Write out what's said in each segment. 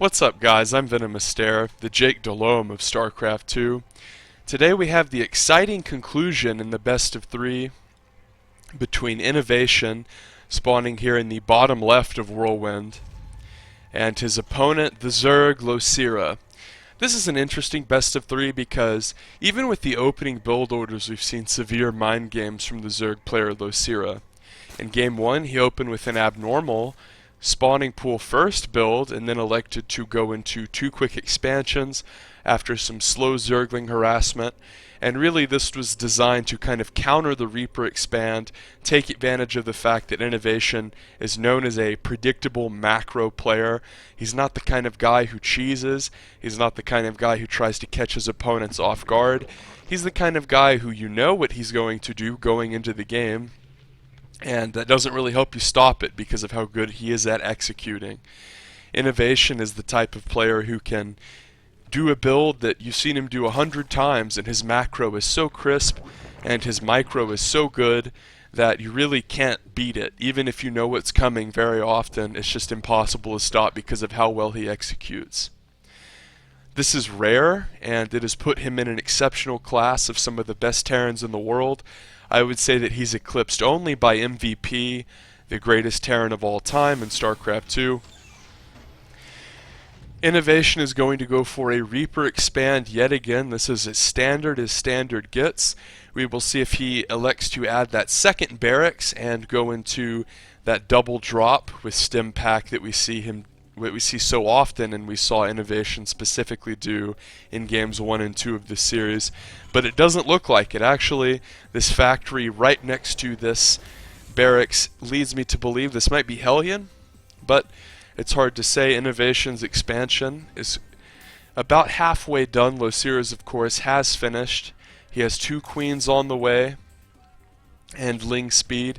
What's up, guys? I'm VenomousStare, the Jake Delhomme of StarCraft 2. Today we have the exciting conclusion in the best of three between Innovation, spawning here in the bottom left of Whirlwind, and his opponent, the Zerg Losira. This is an interesting best of three because even with the opening build orders, we've seen severe mind games from the Zerg player Losira. In Game 1, he opened with an abnormal spawning pool first build and then elected to go into two quick expansions after some slow Zergling harassment. And really this was designed to kind of counter the Reaper expand, take advantage of the fact that Innovation is known as a predictable macro player. He's not the kind of guy who cheeses, he's not the kind of guy who tries to catch his opponents off guard. He's the kind of guy who you know what he's going to do going into the game, and that doesn't really help you stop it because of how good he is at executing. Innovation is the type of player who can do a build that you've seen him do 100 times, and his macro is so crisp and his micro is so good that you really can't beat it. Even if you know what's coming very often, it's just impossible to stop because of how well he executes. This is rare, and it has put him in an exceptional class of some of the best Terrans in the world. I would say that he's eclipsed only by MVP, the greatest Terran of all time in StarCraft 2. Innovation is going to go for a Reaper expand yet again. This is as standard gets. We will see if he elects to add that second barracks and go into that double drop with stim pack that we see so often, and we saw Innovation specifically do in games 1 and 2 of this series. But it doesn't look like it. Actually, this factory right next to this barracks leads me to believe this might be Hellion, but it's hard to say. Innovation's expansion is about halfway done. Losira's, of course, has finished. He has 2 queens on the way and Ling speed.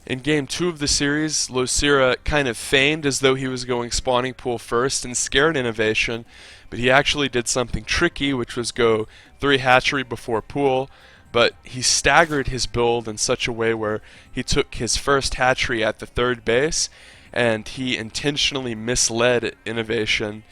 In Game 2 of the series, Losira kind of feigned as though he was going spawning pool first and scared Innovation, but he actually did something tricky, which was go 3 hatchery before pool, but he staggered his build in such a way where he took his first hatchery at the 3rd base, and he intentionally misled Innovation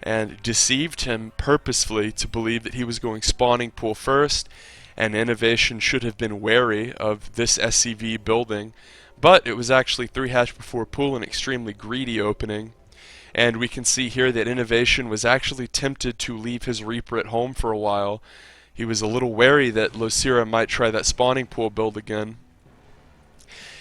and deceived him purposefully to believe that he was going spawning pool first, and Innovation should have been wary of this SCV building, but it was actually 3 hatch before pool, an extremely greedy opening. And we can see here that Innovation was actually tempted to leave his Reaper at home for a while. He was a little wary that Losira might try that spawning pool build again.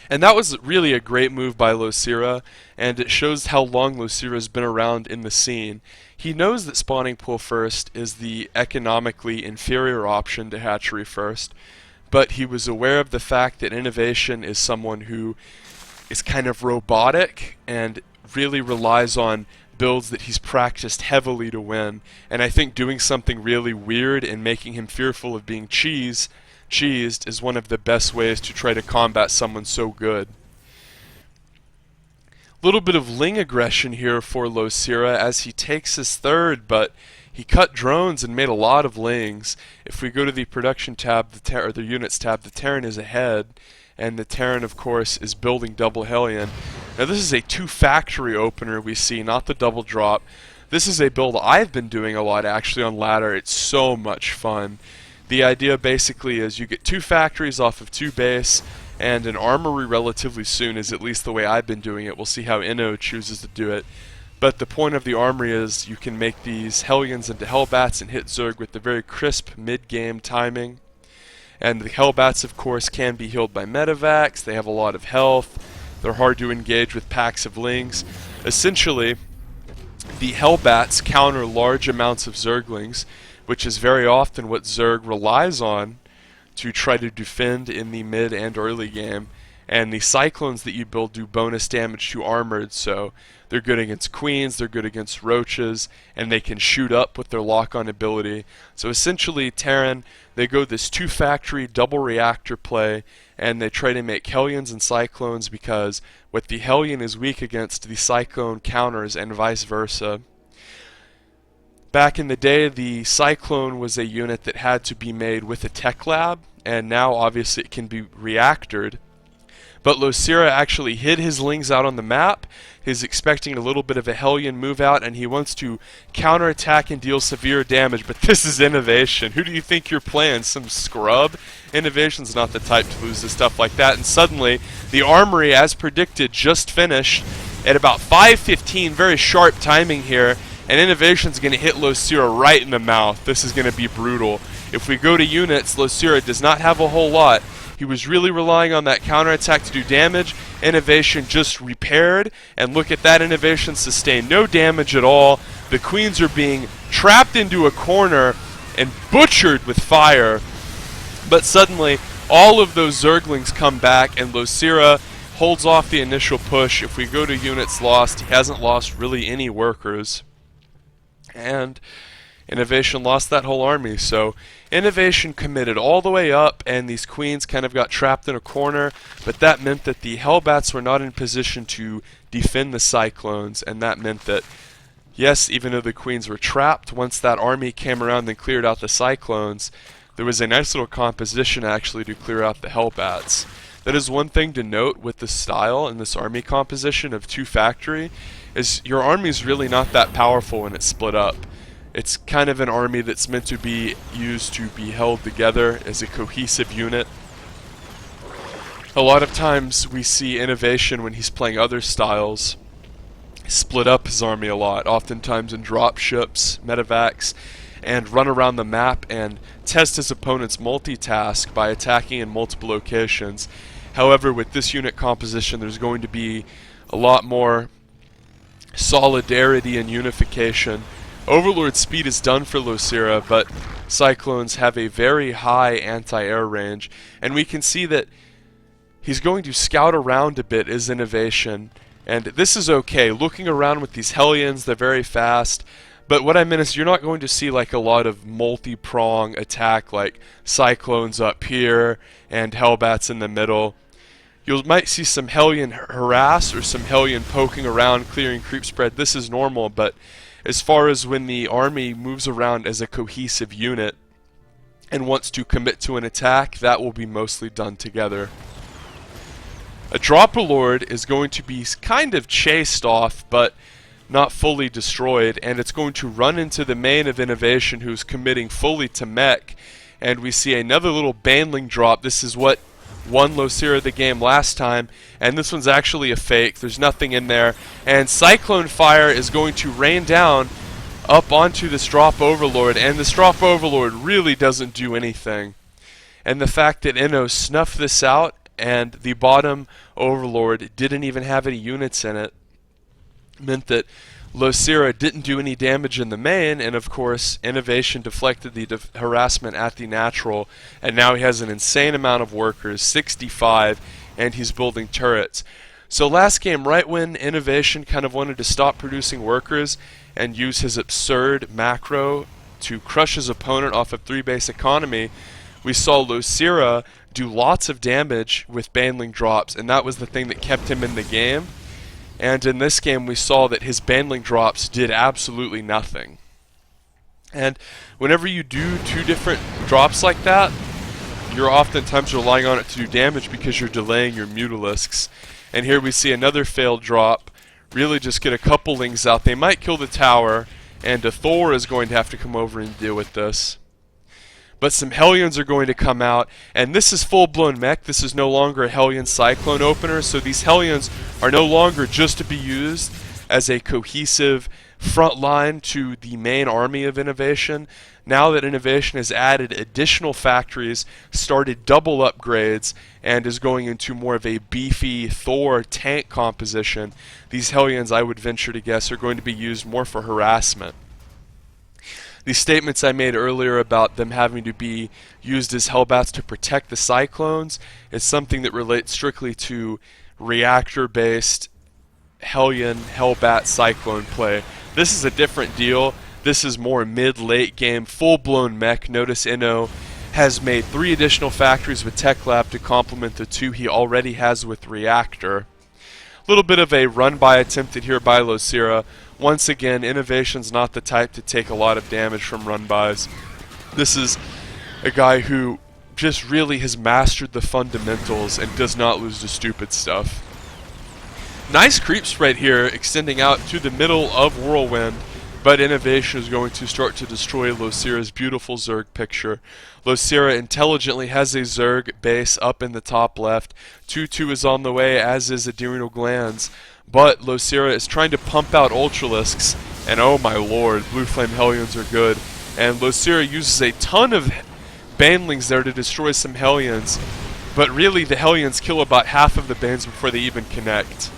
And that was really a great move by Losira, and it shows how long Losira's been around in the scene. He knows that spawning pool first is the economically inferior option to hatchery first, but he was aware of the fact that Innovation is someone who is kind of robotic and really relies on builds that he's practiced heavily to win. And I think doing something really weird and making him fearful of being cheesed is one of the best ways to try to combat someone so good. Little bit of Ling aggression here for Losira as he takes his 3rd, but he cut drones and made a lot of Lings. If we go to the production tab, or the units tab, the Terran is ahead, and the Terran, of course, is building double Hellion. Now this is a 2 factory opener we see, not the double drop. This is a build I've been doing a lot actually on ladder. It's so much fun. The idea basically is you get 2 factories off of 2 base and an armory relatively soon, is at least the way I've been doing it. We'll see how Inno chooses to do it. But the point of the armory is you can make these Hellions into Hellbats and hit Zerg with the very crisp mid-game timing. And the Hellbats, of course, can be healed by medevacs. They have a lot of health. They're hard to engage with packs of Lings. Essentially, the Hellbats counter large amounts of Zerglings, which is very often what Zerg relies on to try to defend in the mid and early game. And the Cyclones that you build do bonus damage to armored, so they're good against queens, they're good against roaches, and they can shoot up with their lock-on ability. So essentially, Terran, they go this 2 factory double reactor play, and they try to make Hellions and Cyclones because what the Hellion is weak against, the Cyclone counters, and vice versa. Back in the day, the Cyclone was a unit that had to be made with a tech lab, and now obviously it can be reactored. But Losira actually hid his Lings out on the map. He's expecting a little bit of a Hellion move out, and he wants to counterattack and deal severe damage, but this is Innovation. Who do you think you're playing? Some scrub? Innovation's not the type to lose to stuff like that, and suddenly the Armory, as predicted, just finished at about 5:15, very sharp timing here, and Innovation's going to hit Losira right in the mouth. This is going to be brutal. If we go to units, Losira does not have a whole lot. He was really relying on that counterattack to do damage. Innovation just repaired, and look at that, Innovation sustained no damage at all. The Queens are being trapped into a corner and butchered with fire. But suddenly, all of those Zerglings come back, and Losira holds off the initial push. If we go to units lost, he hasn't lost really any workers. And Innovation lost that whole army, so Innovation committed all the way up, and these Queens kind of got trapped in a corner, but that meant that the Hellbats were not in position to defend the Cyclones, and that meant that, yes, even though the Queens were trapped, once that army came around and cleared out the Cyclones, there was a nice little composition actually to clear out the Hellbats. That is one thing to note with the style and this army composition of 2 factory, is your army's really not that powerful when it's split up. It's kind of an army that's meant to be used to be held together as a cohesive unit. A lot of times we see Innovation when he's playing other styles split up his army a lot, oftentimes in drop ships, medevacs, and run around the map and test his opponent's multitask by attacking in multiple locations. However, with this unit composition, there's going to be a lot more solidarity and unification. Overlord speed is done for Losira, but Cyclones have a very high anti-air range, and we can see that he's going to scout around a bit as Innovation, and this is okay. Looking around with these Hellions, they're very fast, but what I meant is you're not going to see like a lot of multi-prong attack like Cyclones up here and Hellbats in the middle. You might see some Hellion harass or some Hellion poking around, clearing creep spread. This is normal, but as far as when the army moves around as a cohesive unit and wants to commit to an attack, that will be mostly done together. A Dropper Lord is going to be kind of chased off, but not fully destroyed, and it's going to run into the main of Innovation, who's committing fully to mech, and we see another little Baneling drop. This is what won Losira the game last time, and this one's actually a fake. There's nothing in there, and Cyclone Fire is going to rain down up onto this Drop Overlord, and this Drop Overlord really doesn't do anything. And the fact that Inno snuffed this out and the bottom Overlord didn't even have any units in it meant that Losira didn't do any damage in the main, and of course Innovation deflected the harassment at the natural, and now he has an insane amount of workers, 65, and he's building turrets. So last game, right when Innovation kind of wanted to stop producing workers and use his absurd macro to crush his opponent off of 3 base economy, we saw Losira do lots of damage with Baneling drops, and that was the thing that kept him in the game. And in this game we saw that his Baneling drops did absolutely nothing. And whenever you do 2 different drops like that, you're oftentimes relying on it to do damage because you're delaying your Mutalisks. And here we see another failed drop. Really just get a couple Lings out. They might kill the tower, and a Thor is going to have to come over and deal with this. But some Hellions are going to come out, and this is full-blown mech. This is no longer a Hellion Cyclone opener, so these Hellions are no longer just to be used as a cohesive front line to the main army of Innovation. Now that Innovation has added additional factories, started double upgrades, and is going into more of a beefy Thor tank composition, these Hellions, I would venture to guess, are going to be used more for harassment. The statements I made earlier about them having to be used as Hellbats to protect the Cyclones is something that relates strictly to reactor-based Hellion, Hellbat, Cyclone play. This is a different deal. This is more mid-late game, full-blown mech. Notice Inno has made 3 additional factories with Tech Lab to complement the 2 he already has with Reactor. A little bit of a run-by attempted here by Losira. Once again, Innovation's not the type to take a lot of damage from run-bys. This is a guy who just really has mastered the fundamentals and does not lose to stupid stuff. Nice creep spread here, extending out to the middle of Whirlwind, but Innovation is going to start to destroy Losira's beautiful Zerg picture. Losira intelligently has a Zerg base up in the top left. 2-2 is on the way, as is Adrenal Glands, but Losira is trying to pump out Ultralisks, and oh my lord, Blue Flame Hellions are good. And Losira uses a ton of Banelings there to destroy some Hellions, but really the Hellions kill about half of the Banes before they even connect.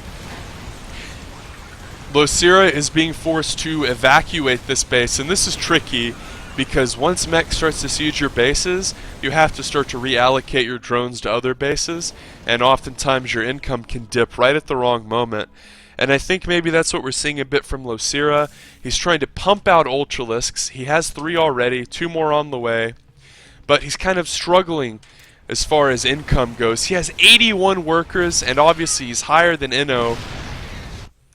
Losira is being forced to evacuate this base, and this is tricky because once mech starts to siege your bases, you have to start to reallocate your drones to other bases, and oftentimes your income can dip right at the wrong moment. And I think maybe that's what we're seeing a bit from Losira. He's trying to pump out Ultralisks. He has 3 already, 2 more on the way, but he's kind of struggling as far as income goes. He has 81 workers, and obviously he's higher than Inno,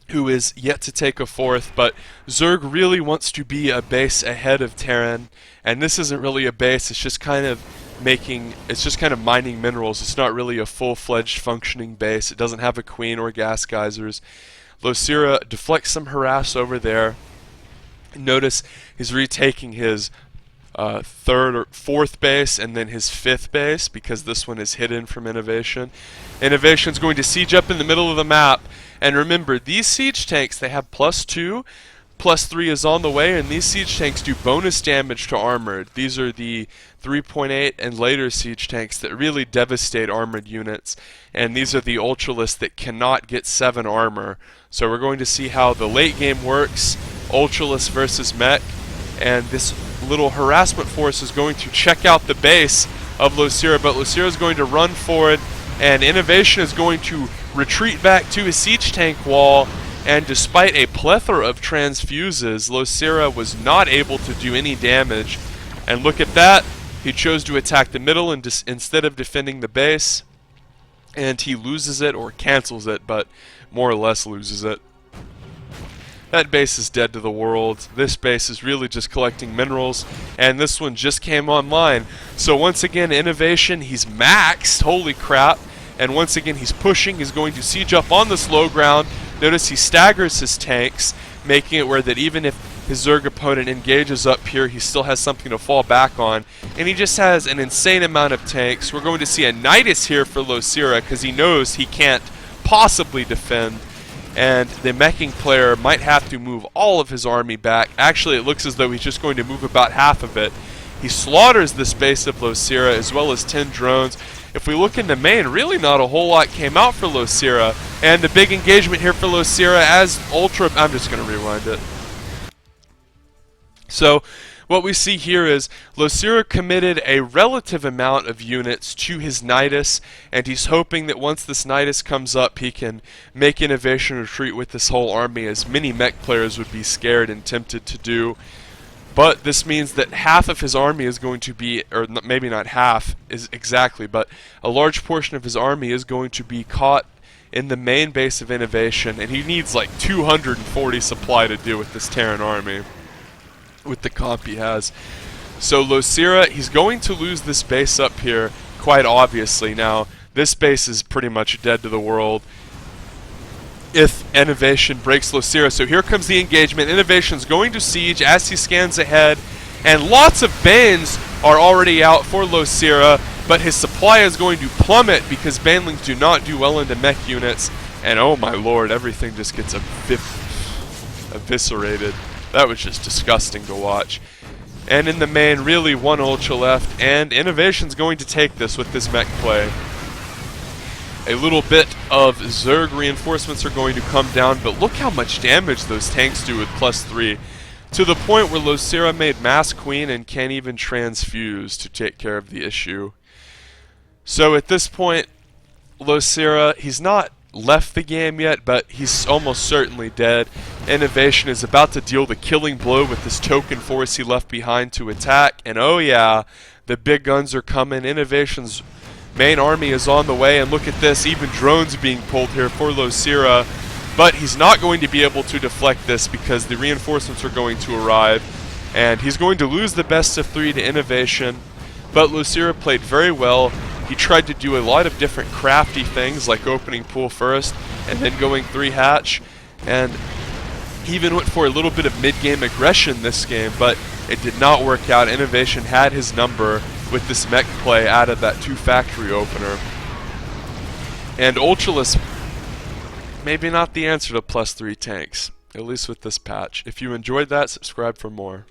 who is yet to take a 4th, but Zerg really wants to be a base ahead of Terran, and this isn't really a base, it's just kind of mining minerals. It's not really a full-fledged functioning base. It doesn't have a queen or gas geysers. Losira deflects some harass over there. Notice he's retaking his 3rd or 4th base and then his 5th base because this one is hidden from Innovation. Innovation's going to siege up in the middle of the map. And remember, these siege tanks, they have +2, +3 is on the way, and these siege tanks do bonus damage to armored. These are the 3.8 and later siege tanks that really devastate armored units. And these are the Ultralisks that cannot get 7 armor. So we're going to see how the late game works, Ultralisk versus mech. And this little harassment force is going to check out the base of Losira, but Losira is going to run forward, and Innovation is going to retreat back to his siege tank wall, and despite a plethora of transfuses, Losira was not able to do any damage. And look at that, he chose to attack the middle instead of defending the base, and he loses it, or cancels it, but more or less loses it. That base is dead to the world. This base is really just collecting minerals, and this one just came online. So once again, Innovation, he's maxed, holy crap. And once again, he's pushing, he's going to siege up on this low ground. Notice he staggers his tanks, making it where that even if his Zerg opponent engages up here, he still has something to fall back on. And he just has an insane amount of tanks. We're going to see a Nidus here for Losira, because he knows he can't possibly defend. And the meching player might have to move all of his army back. Actually, it looks as though he's just going to move about half of it. He slaughters this base of Losira, as well as 10 drones. If we look into main, really not a whole lot came out for Losira. And the big engagement here for Losira as Ultra... I'm just going to rewind it. So, what we see here is Losira committed a relative amount of units to his Nidus, and he's hoping that once this Nidus comes up, he can make Innovation retreat with this whole army, as many mech players would be scared and tempted to do. But this means that half of his army is going to be, or maybe not half is exactly, but a large portion of his army is going to be caught in the main base of Innovation, and he needs like 240 supply to deal with this Terran army with the comp he has. So Losira, he's going to lose this base up here, quite obviously. Now, this base is pretty much dead to the world if Innovation breaks Losira. So here comes the engagement. Innovation's going to siege as he scans ahead, and lots of Banes are already out for Losira, but his supply is going to plummet because Banelings do not do well into mech units, and oh my lord, everything just gets eviscerated. That was just disgusting to watch. And in the main, really one Ultra left, and Innovation's going to take this with this mech play. A little bit of Zerg reinforcements are going to come down, but look how much damage those tanks do with +3. To the point where Losira made Mass Queen and can't even transfuse to take care of the issue. So at this point, Losira, he's not left the game yet, but he's almost certainly dead. Innovation is about to deal the killing blow with this token force he left behind to attack, and oh yeah, the big guns are coming. Innovation's main army is on the way, and look at this, even drones being pulled here for Losira, but he's not going to be able to deflect this because the reinforcements are going to arrive, and he's going to lose the best of 3 to Innovation. But Losira played very well. He tried to do a lot of different crafty things, like opening pool first and then going 3 hatch, and he even went for a little bit of mid-game aggression this game, but it did not work out. Innovation had his number with this mech play out of that 2 factory opener. And Ultralus, maybe not the answer to +3 tanks, at least with this patch. If you enjoyed that, subscribe for more.